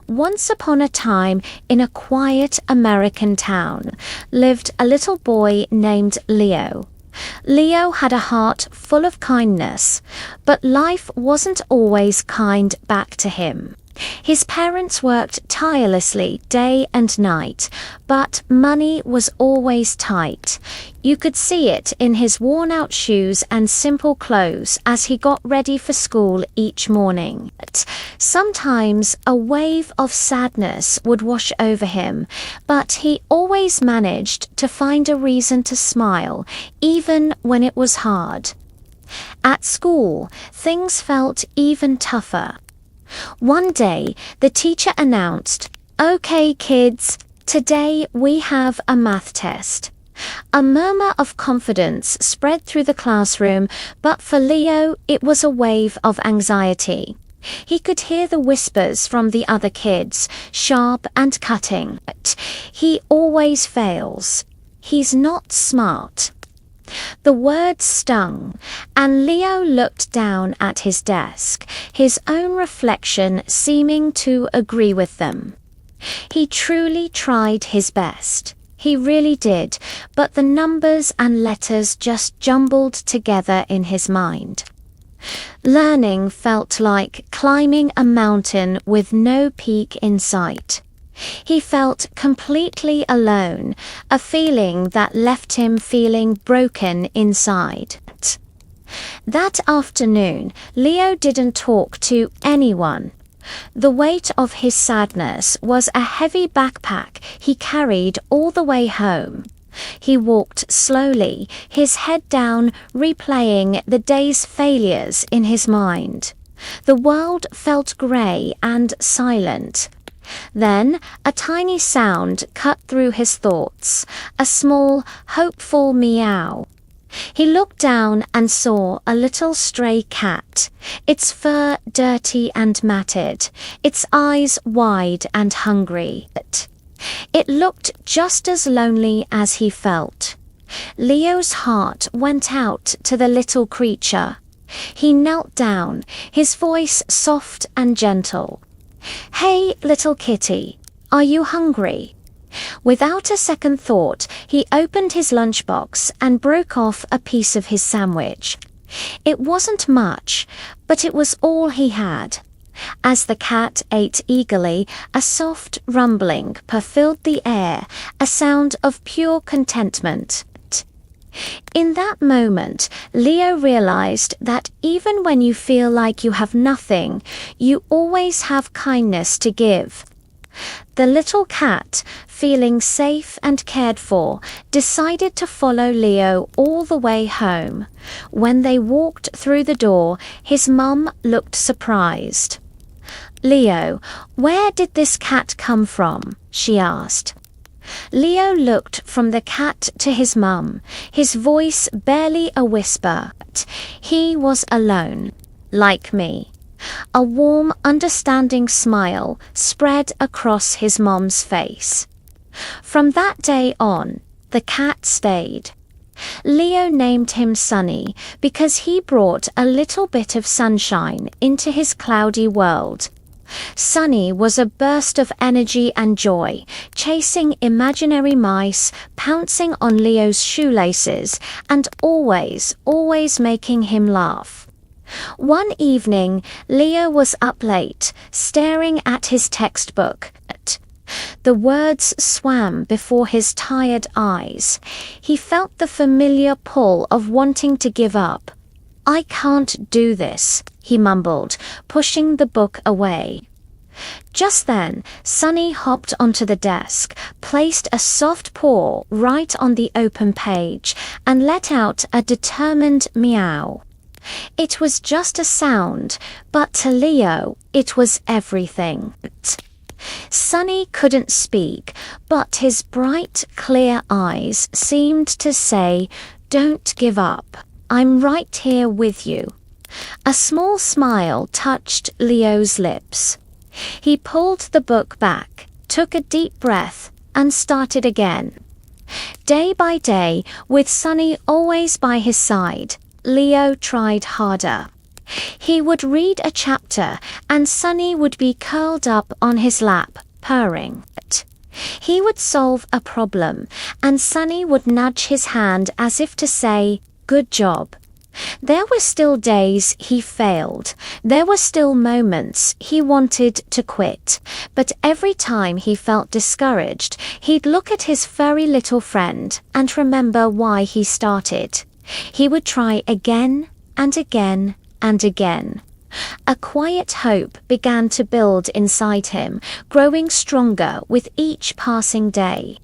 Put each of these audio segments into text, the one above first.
Once upon a time, in a quiet American town, lived a little boy named Leo. Leo had a heart full of kindness, but life wasn't always kind back to him. His parents worked tirelessly day and night, but money was always tight. You could see it in his worn-out shoes and simple clothes as he got ready for school each morning. Sometimes a wave of sadness would wash over him, but he always managed to find a reason to smile, even when it was hard. At school, things felt even tougher. One day, the teacher announced, "Okay, kids, today we have a math test." A murmur of confidence spread through the classroom, but for Leo, it was a wave of anxiety. He could hear the whispers from the other kids, sharp and cutting. "He always fails. He's not smart." The words stung, and Leo looked down at his desk, his own reflection seeming to agree with them. He truly tried his best. He really did, but the numbers and letters just jumbled together in his mind. Learning felt like climbing a mountain with no peak in sight. He felt completely alone, a feeling that left him feeling broken inside. That afternoon, Leo didn't talk to anyone. The weight of his sadness was a heavy backpack he carried all the way home. He walked slowly, his head down, replaying the day's failures in his mind. The world felt grey and silent. Then a tiny sound cut through his thoughts, a small, hopeful meow. He looked down and saw a little stray cat, its fur dirty and matted, its eyes wide and hungry. It looked just as lonely as he felt. Leo's heart went out to the little creature. He knelt down, his voice soft and gentle. "Hey, little kitty, are you hungry?" Without a second thought, he opened his lunchbox and broke off a piece of his sandwich. It wasn't much, but it was all he had. As the cat ate eagerly, a soft rumbling filled the air, a sound of pure contentment. In that moment, Leo realized that even when you feel like you have nothing, you always have kindness to give. The little cat, feeling safe and cared for, decided to follow Leo all the way home. When they walked through the door, his mum looked surprised. "Leo, where did this cat come from?" she asked. Leo looked from the cat to his mum, his voice barely a whisper. He was alone, like me. A warm, understanding smile spread across his mum's face. From that day on, the cat stayed. Leo named him Sunny because he brought a little bit of sunshine into his cloudy world. Sunny was a burst of energy and joy, chasing imaginary mice, pouncing on Leo's shoelaces, and always making him laugh. One evening, Leo was up late, staring at his textbook. The words swam before his tired eyes. He felt the familiar pull of wanting to give up. "I can't do this," he mumbled, pushing the book away. Just then, Sunny hopped onto the desk, placed a soft paw right on the open page, and let out a determined meow. It was just a sound, but to Leo, it was everything. Sunny couldn't speak, but his bright, clear eyes seemed to say, "Don't give up. I'm right here with you." A small smile touched Leo's lips. He pulled the book back, took a deep breath, and started again. Day by day, with Sunny always by his side, Leo tried harder. He would read a chapter, and Sunny would be curled up on his lap, purring. He would solve a problem, and Sunny would nudge his hand as if to say, "Good job." There were still days he failed. There were still moments he wanted to quit. But every time he felt discouraged, he'd look at his furry little friend and remember why he started. He would try again and again and again. A quiet hope began to build inside him, growing stronger with each passing day.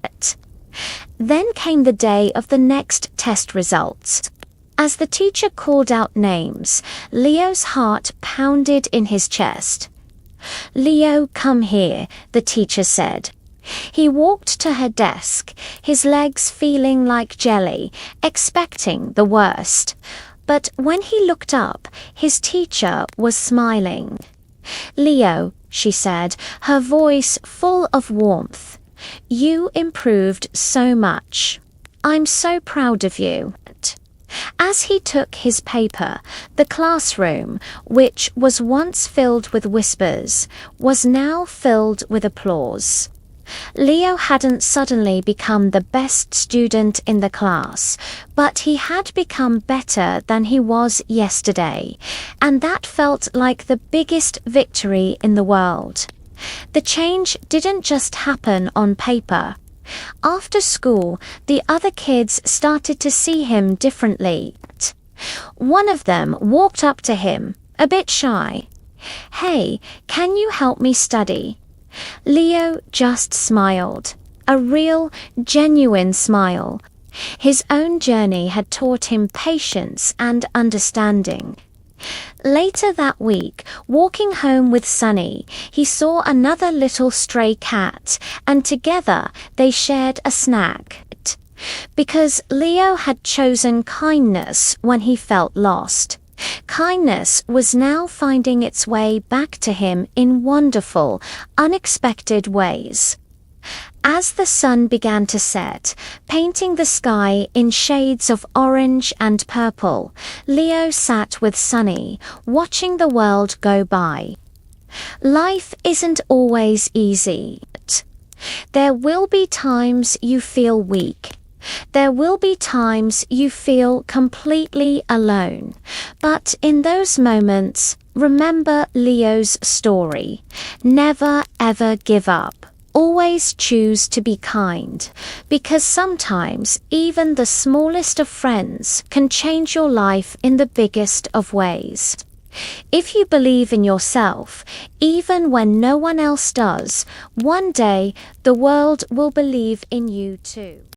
Then came the day of the next test results. As the teacher called out names, Leo's heart pounded in his chest. "Leo, come here," the teacher said. He walked to her desk, his legs feeling like jelly, expecting the worst. But when he looked up, his teacher was smiling. "Leo," she said, her voice full of warmth, "you improved so much. I'm so proud of you." As he took his paper, the classroom, which was once filled with whispers, was now filled with applause. Leo hadn't suddenly become the best student in the class, but he had become better than he was yesterday, and that felt like the biggest victory in the world. The change didn't just happen on paper. After school, the other kids started to see him differently. One of them walked up to him, a bit shy. "Hey, can you help me study?" Leo just smiled, a real, genuine smile. His own journey had taught him patience and understanding. Later that week, walking home with Sunny, he saw another little stray cat, and together they shared a snack. Because Leo had chosen kindness when he felt lost. Kindness was now finding its way back to him in wonderful, unexpected ways. As the sun began to set, painting the sky in shades of orange and purple, Leo sat with Sunny, watching the world go by. Life isn't always easy. There will be times you feel weak. There will be times you feel completely alone. But in those moments, remember Leo's story. Never ever give up. Always choose to be kind, because sometimes even the smallest of friends can change your life in the biggest of ways. If you believe in yourself, even when no one else does, one day the world will believe in you too.